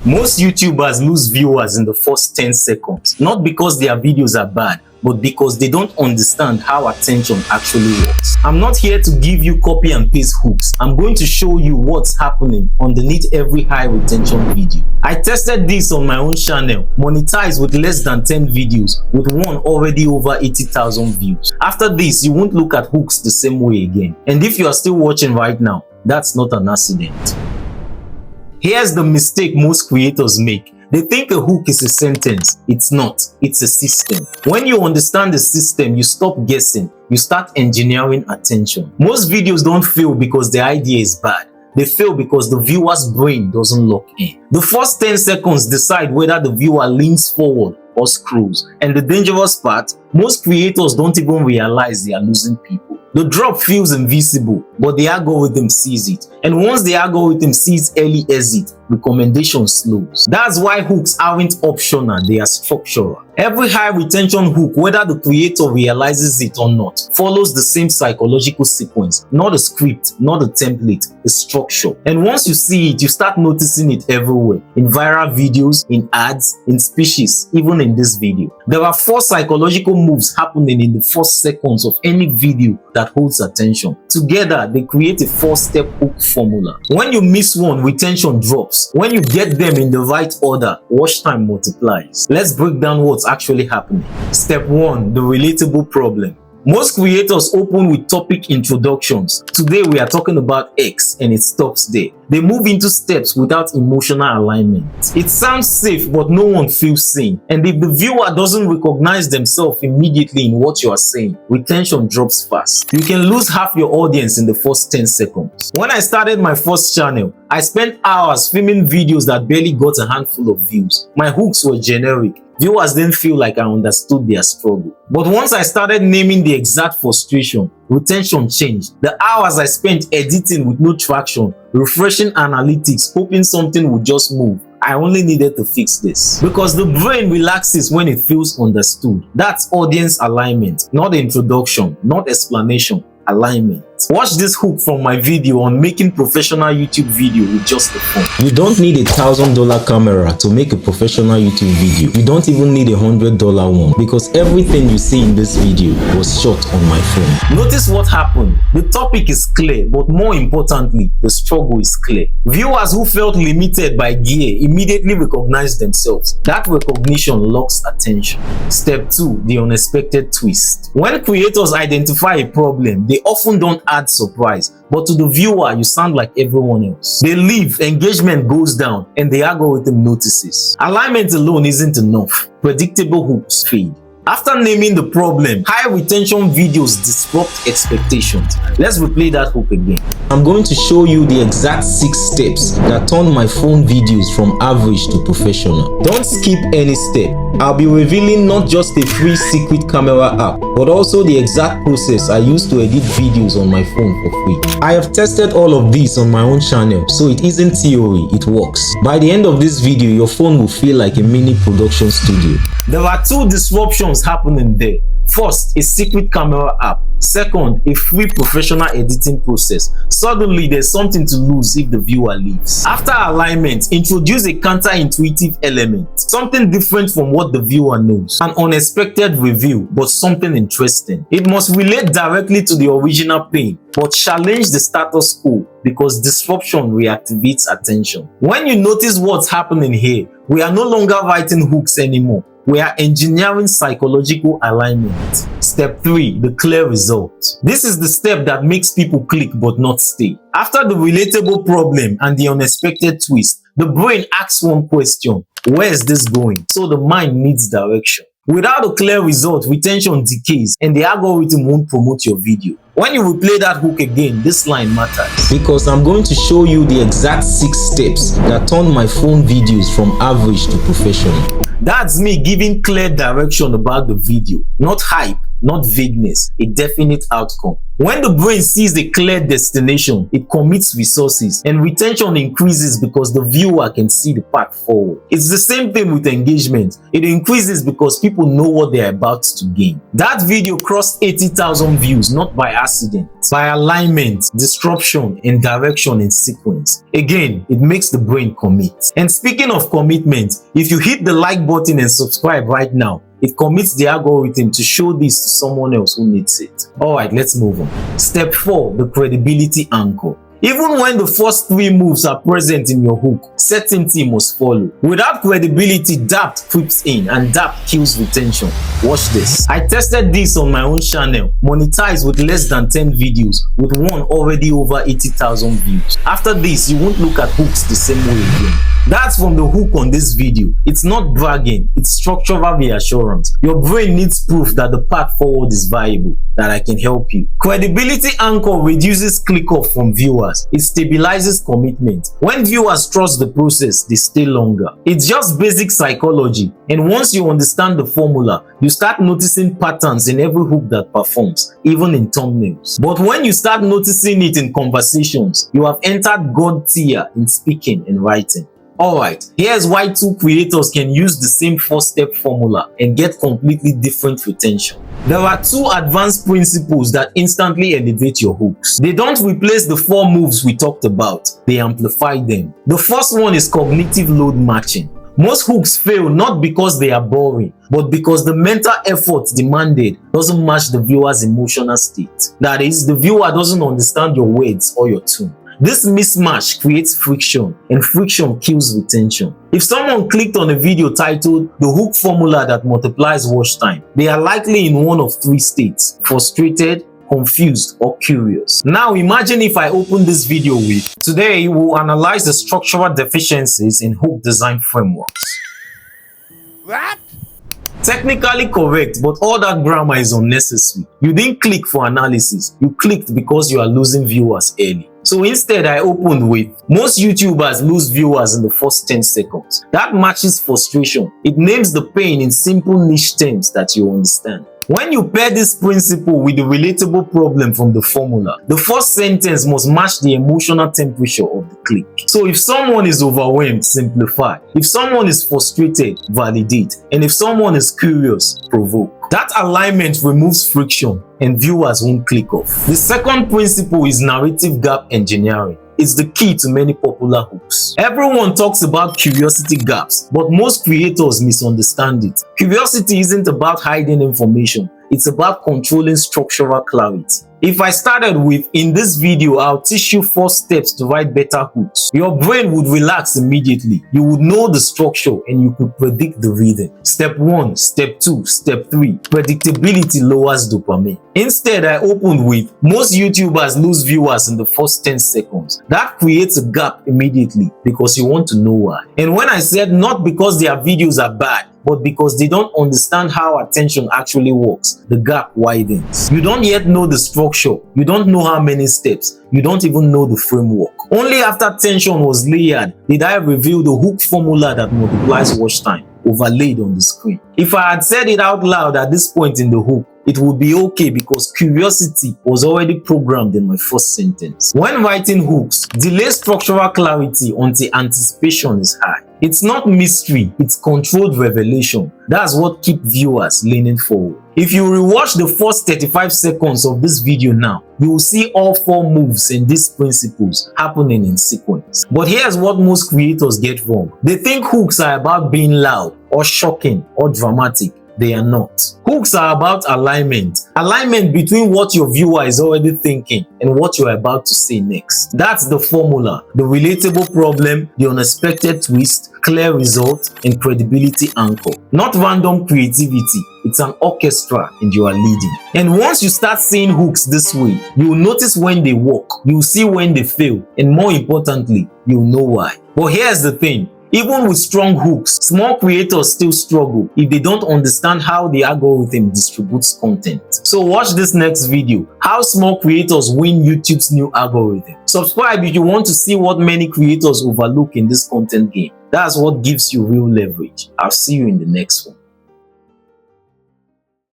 Most YouTubers lose viewers in the first 10 seconds, not because their videos are bad, but because they don't understand how attention actually works. I'm not here to give you copy and paste hooks. I'm going to show you what's happening underneath every high retention video. I tested this on my own channel, monetized with less than 10 videos, with one already over 80,000 views. After this, you won't look at hooks the same way again. And if you are still watching right now, that's not an accident. Here's the mistake most creators make. They think a hook is a sentence. It's not. It's a system. When you understand the system, you stop guessing. You start engineering attention. Most videos don't fail because the idea is bad. They fail because the viewer's brain doesn't lock in. The first 10 seconds decide whether the viewer leans forward or scrolls. And the dangerous part, most creators don't even realize they are losing people. The drop feels invisible, but the algorithm sees it. And once the algorithm sees early exit, recommendation slows. That's why hooks aren't optional, they are structural. Every high retention hook, whether the creator realizes it or not, follows the same psychological sequence, not a script, not a template, a structure. And once you see it, you start noticing it everywhere, in viral videos, in ads, in speeches, even in this video. There are 4 psychological moves happening in the first seconds of any video that holds attention. Together, they create a 4-step hook formula. When you miss one, retention drops. When you get them in the right order, watch time multiplies. Let's break down what's actually happening. Step 1, the relatable problem. Most creators open with topic introductions. Today we are talking about X and it stops there. They move into steps without emotional alignment. It sounds safe, but no one feels seen. And if the viewer doesn't recognize themselves immediately in what you are saying, retention drops fast. You can lose half your audience in the first 10 seconds. When I started my first channel, I spent hours filming videos that barely got a handful of views. My hooks were generic. Viewers didn't feel like I understood their struggle. But once I started naming the exact frustration, retention changed. The hours I spent editing with no traction, refreshing analytics, hoping something would just move. I only needed to fix this. Because the brain relaxes when it feels understood. That's audience alignment, not introduction, not explanation, alignment. Watch this hook from my video on making professional YouTube video with just a phone. You don't need a $1,000 camera to make a professional YouTube video. You don't even need a $100 one, because everything you see in this video was shot on my phone. Notice what happened. The topic is clear, but more importantly, the struggle is clear. Viewers who felt limited by gear immediately recognized themselves. That recognition locks attention. Step 2, the unexpected twist. When creators identify a problem, they often don't add surprise, but to the viewer you sound like everyone else. They leave, engagement goes down, and the algorithm notices. Alignment alone isn't enough. Predictable hooks fade. After naming the problem, high retention videos disrupt expectations. Let's replay that hook again. I'm going to show you the exact 6 steps that turn my phone videos from average to professional. Don't skip any step. I'll be revealing not just a free secret camera app, but also the exact process I use to edit videos on my phone for free. I have tested all of this on my own channel, so it isn't theory, it works. By the end of this video, your phone will feel like a mini production studio. There are 2 disruptions happening there. First, a secret camera app. Second, a free professional editing process. Suddenly, there's something to lose if the viewer leaves. After alignment, introduce a counterintuitive element. Something different from what the viewer knows. An unexpected reveal, but something interesting. It must relate directly to the original pain, but challenge the status quo, because disruption reactivates attention. When you notice what's happening here, we are no longer writing hooks anymore. We are engineering psychological alignment. Step 3, the clear result. This is the step that makes people click but not stay. After the relatable problem and the unexpected twist, the brain asks one question: where is this going? So the mind needs direction. Without a clear result, retention decays and the algorithm won't promote your video. When you replay that hook again, this line matters. Because I'm going to show you the exact 6 steps that turn my phone videos from average to professional. That's me giving clear direction about the video, not hype, not vagueness, a definite outcome. When the brain sees a clear destination, it commits resources, and retention increases because the viewer can see the path forward. It's the same thing with engagement. It increases because people know what they're about to gain. That video crossed 80,000 views, not by accident, by alignment, disruption, and direction in sequence. Again, it makes the brain commit. And speaking of commitment, if you hit the like button and subscribe right now, it commits the algorithm to show this to someone else who needs it. Alright, let's move on. Step 4, the credibility anchor. Even when the first 3 moves are present in your hook, certainty must follow. Without credibility, doubt creeps in, and doubt kills retention. Watch this. I tested this on my own channel, monetized with less than 10 videos, with one already over 80,000 views. After this, you won't look at hooks the same way again. That's from the hook on this video. It's not bragging, it's structural reassurance. Your brain needs proof that the path forward is viable, that I can help you. Credibility anchor reduces click-off from viewers. It stabilizes commitment. When viewers trust the process, they stay longer. It's just basic psychology, and once you understand the formula, you start noticing patterns in every hook that performs, even in thumbnails. But when you start noticing it in conversations, you have entered God tier in speaking and writing. Alright, here's why 2 creators can use the same 4-step formula and get completely different retention. There are 2 advanced principles that instantly elevate your hooks. They don't replace the 4 moves we talked about, they amplify them. The first one is cognitive load matching. Most hooks fail not because they are boring, but because the mental effort demanded doesn't match the viewer's emotional state. That is, the viewer doesn't understand your words or your tone. This mismatch creates friction, and friction kills retention. If someone clicked on a video titled "The Hook Formula That Multiplies Watch Time," they are likely in one of 3 states: frustrated, confused, or curious. Now imagine if I open this video with, "Today we'll analyze the structural deficiencies in hook design frameworks." What? Technically correct, but all that grammar is unnecessary. You didn't click for analysis, you clicked because you are losing viewers early. So instead, I opened with, "Most YouTubers lose viewers in the first 10 seconds. That matches frustration. It names the pain in simple niche terms that you understand. When you pair this principle with the relatable problem from the formula, the first sentence must match the emotional temperature of the click. So if someone is overwhelmed, simplify. If someone is frustrated, validate. And if someone is curious, provoke. That alignment removes friction and viewers won't click off. The second principle is narrative gap engineering. It's the key to many popular hooks. Everyone talks about curiosity gaps, but most creators misunderstand it. Curiosity isn't about hiding information, it's about controlling structural clarity. If I started with, "In this video, I'll teach you 4 steps to write better hooks," your brain would relax immediately. You would know the structure and you could predict the rhythm. Step 1, Step 2, Step 3. Predictability lowers dopamine. Instead, I opened with, "Most YouTubers lose viewers in the first 10 seconds. That creates a gap immediately because you want to know why. And when I said not because their videos are bad, but because they don't understand how attention actually works, the gap widens. You don't yet know the structure, you don't know how many steps, you don't even know the framework. Only after tension was layered did I reveal the hook formula that multiplies watch time, overlaid on the screen. If I had said it out loud at this point in the hook, it would be okay because curiosity was already programmed in my first sentence. When writing hooks, delay structural clarity until anticipation is high. It's not mystery, it's controlled revelation. That's what keeps viewers leaning forward. If you rewatch the first 35 seconds of this video now, you will see all 4 moves and these principles happening in sequence. But here's what most creators get wrong. They think hooks are about being loud or shocking or dramatic. They are not. Hooks are about alignment. Alignment between what your viewer is already thinking and what you're about to say next. That's the formula. The relatable problem, the unexpected twist, clear result, and credibility anchor. Not random creativity. It's an orchestra and you are leading. And once you start seeing hooks this way, you will notice when they work, you will see when they fail, and more importantly, you'll know why. But here's the thing. Even with strong hooks, small creators still struggle if they don't understand how the algorithm distributes content. So watch this next video, how small creators win YouTube's new algorithm. Subscribe if you want to see what many creators overlook in this content game. That's what gives you real leverage. I'll see you in the next one.